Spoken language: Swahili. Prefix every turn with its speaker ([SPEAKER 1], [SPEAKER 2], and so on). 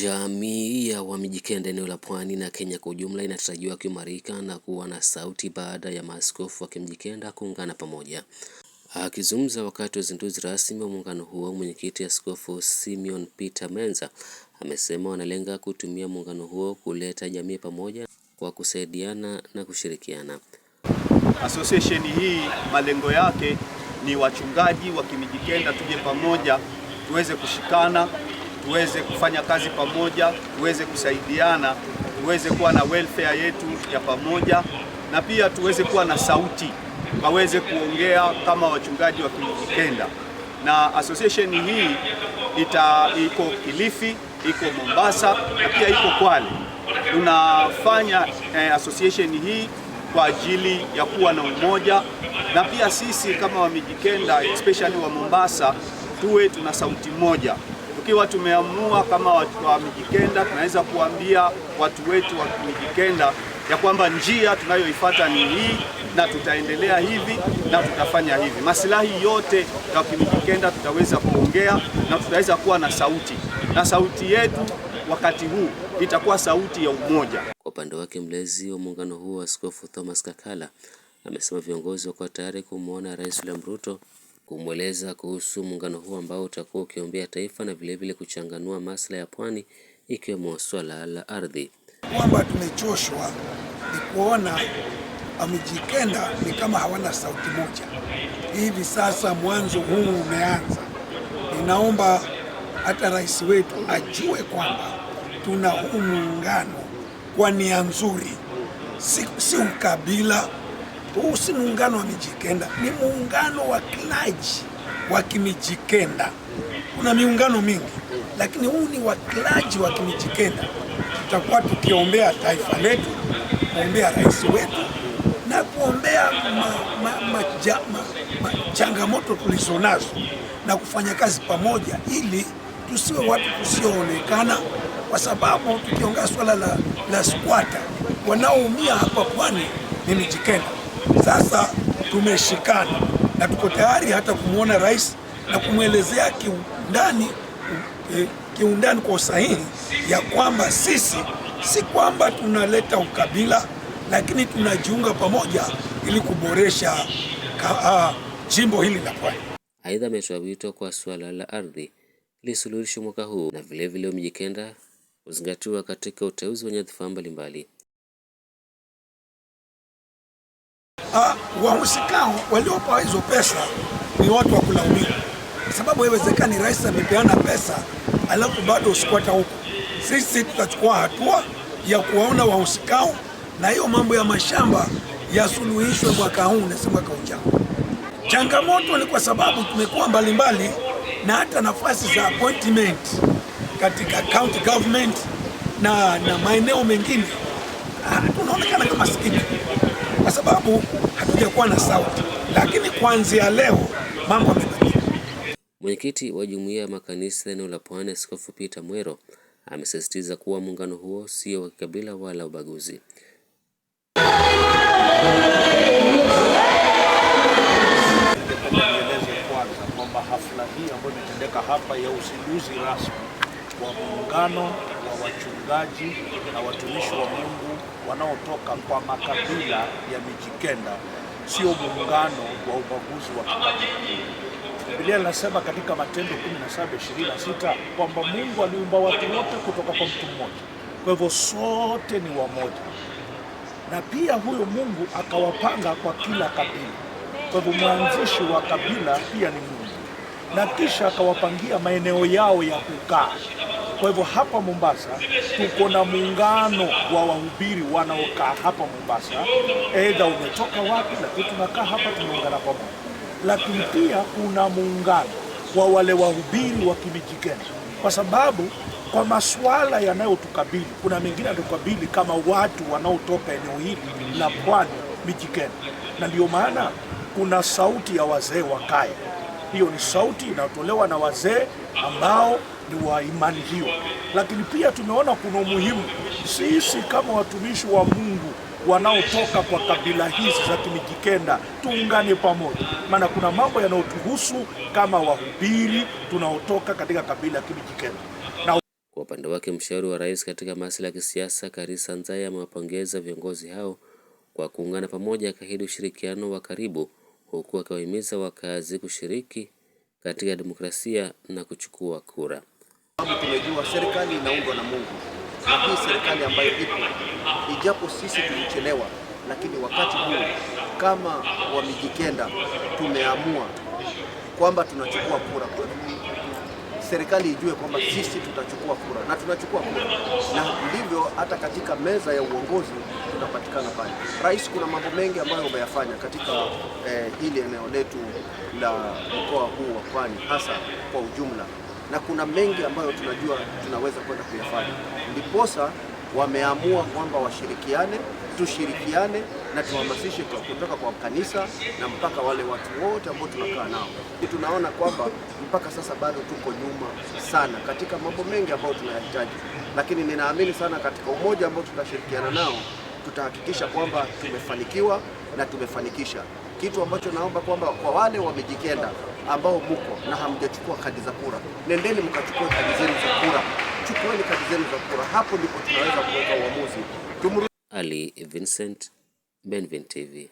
[SPEAKER 1] Jamii ya Wamijikenda eneo la Pwani na Kenya kwa ujumla inatarajiwa kuimarika na kuwa na sauti baada ya maaskofu wa Kimijikenda kuungana pamoja. Akizungumza wakati wa uzinduzi rasmi wa muungano huo, mwenyekiti Askofu Simeon Peter Menza amesema wanalenga kutumia muungano huo kuleta jamii pamoja kwa kusaidiana na kushirikiana.
[SPEAKER 2] Association hii malengo yake ni wachungaji wa Kimijikenda tuje pamoja, tuweze kushikana, tuweze kufanya kazi pamoja, tuweze kusaidiana, tuweze kuwa na welfare yetu ya pamoja, na pia tuweze kuwa na sauti, waweze kuongea kama wachungaji wa Kimijikenda. Na association hii iko Kilifi, iko Mombasa na pia iko Kwale. Tunafanya association hii kwa ajili ya kuwa na umoja, na pia sisi kama Wamijikenda especially wa Mombasa tuwe tuna sauti moja. Tukiwa tumeamua kama watu wa Mijikenda, tunaweza kuambia watu wetu wa Mijikenda ya kwamba njia tunayoifuata ni hii na tutaendelea hivi na tutafanya hivi. Maslahi yote ya Mijikenda tutaweza kuongea na tutaweza kuwa na sauti. Na sauti yetu wakati huu itakuwa sauti ya umoja.
[SPEAKER 1] Kwa upande wake mlezi wa muungano huo Askofu Thomas Kakala amesema viongozi wako tayari kumwona Rais William Ruto kumweleza kuhusu muungano huo ambao utakuwa ukiombea taifa na vilevile kuchanganua masuala ya pwani ikiwemo swala la ardhi.
[SPEAKER 3] Kwamba tumechoshwa ni kuona Wamijikenda ni kama hawana sauti moja. Hivi sasa mwanzo huu umeanza. Ninaomba hata rais wetu ajue kwamba tuna huu muungano kwa nia nzuri, si ukabila. Huu si muungano wa Mijikenda, ni muungano wa klaji wa Kimijikenda. Kuna miungano mingi, lakini huu ni wa klaji wa Kimijikenda. Tutakuwa tukiombea taifa letu, kuombea rais wetu na kuombea changamoto tulizonazo na kufanya kazi pamoja ili tusiwe watu tusioonekana, kwa sababu tukiongea swala la squatter wanaoumia hapa pwani ni Mijikenda. Sasa tumeshikana na tuko tayari hata kumwona rais na kumwelezea kiundani kwa usahihi ya kwamba sisi si kwamba tunaleta ukabila, lakini tunajiunga pamoja ili kuboresha jimbo hili la Pwani.
[SPEAKER 1] Aidha, ametoa wito kwa swala la ardhi lisuluhishwe mwaka huu na vilevile Mijikenda kuzingatiwa katika uteuzi wa nyadhifa mbalimbali.
[SPEAKER 3] Wahusikao waliopewa hizo pesa ni watu wa kulaumiwa, kwa sababu haiwezekani rais amepeana pesa alafu bado usikwata huko. Sisi tutachukua hatua ya kuwaona wahusikao na hiyo mambo ya mashamba yasuluhishwe mwaka huu na si mwaka ujao. Changamoto ni kwa sababu tumekuwa mbalimbali na hata nafasi za appointment katika county government na maeneo mengine tunaonekana kama sikini, kwa sababu hatujakuwa na sauti, lakini kuanzia leo mambo yamebadilika.
[SPEAKER 1] Mwenyekiti wa Jumuiya ya Makanisa eneo la Pwani Askofu Peter Mwero amesisitiza kuwa muungano huo sio wa kabila wala ubaguzi.
[SPEAKER 4] Kwamba hafla hii ambayo imetendeka hapa ya uzinduzi rasmi wa muungano wa wachungaji na watumishi wa Mungu wanaotoka kwa makabila ya Mijikenda sio muungano wa ubaguzi wa kikabila. Biblia inasema katika Matendo 17:26 kwamba Mungu aliumba watu wote kutoka kwa mtu mmoja. Kwa hivyo sote ni wamoja. Na pia huyo Mungu akawapanga kwa kila kabila. Kwa hivyo mwanzishi wa kabila pia ni Mungu. Na kisha akawapangia maeneo yao ya kukaa. Kwa hivyo hapa Mombasa tuko na muungano wa wahubiri wanaokaa hapa Mombasa. Aidha umetoka wapi, lakini tunakaa hapa tumeungana pamoja. Lakini pia kuna muungano wa wale wahubiri wa Kimijikenda, kwa sababu kwa masuala yanayotukabili, kuna mengine yanatukabili kama watu wanaotoka eneo hili la Pwani Mijikenda. Na ndio maana kuna sauti ya wazee wa kaya. Hiyo ni sauti inayotolewa na wazee ambao ni wa imani hiyo. Lakini pia tumeona kuna umuhimu sisi kama watumishi wa Mungu wanaotoka kwa kabila hizi za Kimijikenda tuungane pamoja, maana kuna mambo yanayotuhusu kama wahubiri tunaotoka katika kabila ya Kimijikenda.
[SPEAKER 1] Kwa upande wake, mshauri wa rais katika masuala ya kisiasa Karisa Nzai amewapongeza viongozi hao kwa kuungana pamoja, akaahidi ushirikiano wa karibu, huku akiwahimiza wakazi kushiriki katika demokrasia na kuchukua kura.
[SPEAKER 5] Tumejua serikali inaundwa na Mungu, na hii serikali ambayo ipo, ijapo sisi tulichelewa, lakini wakati huu kama Wamijikenda tumeamua kwamba tunachukua kura. Serikali ijue kwamba sisi tutachukua kura na tunachukua kura, na ndivyo hata katika meza ya uongozi tunapatikana pale. Rais, kuna mambo mengi ambayo umeyafanya katika hili eneo letu la mkoa huu wa Pwani hasa kwa ujumla, na kuna mengi ambayo tunajua tunaweza kwenda kuyafanya. Ndiposa wameamua kwamba washirikiane, tushirikiane na tuhamasishe kutoka kwa kanisa na mpaka wale watu wote ambao tunakaa nao. Tunaona kwamba mpaka sasa bado tuko nyuma sana katika mambo mengi ambayo tunayahitaji, lakini ninaamini sana katika umoja ambao tutashirikiana nao tutahakikisha kwamba tumefanikiwa na tumefanikisha kitu ambacho naomba kwamba kwa wale Wamijikenda ambao mko na hamjachukua kadi za kura, nendeni mkachukue kadi zenu za kura. Chukueni kadi zenu za kura, hapo ndipo tunaweza kuweka uamuzi.
[SPEAKER 1] Ali Vincent, Benvin TV.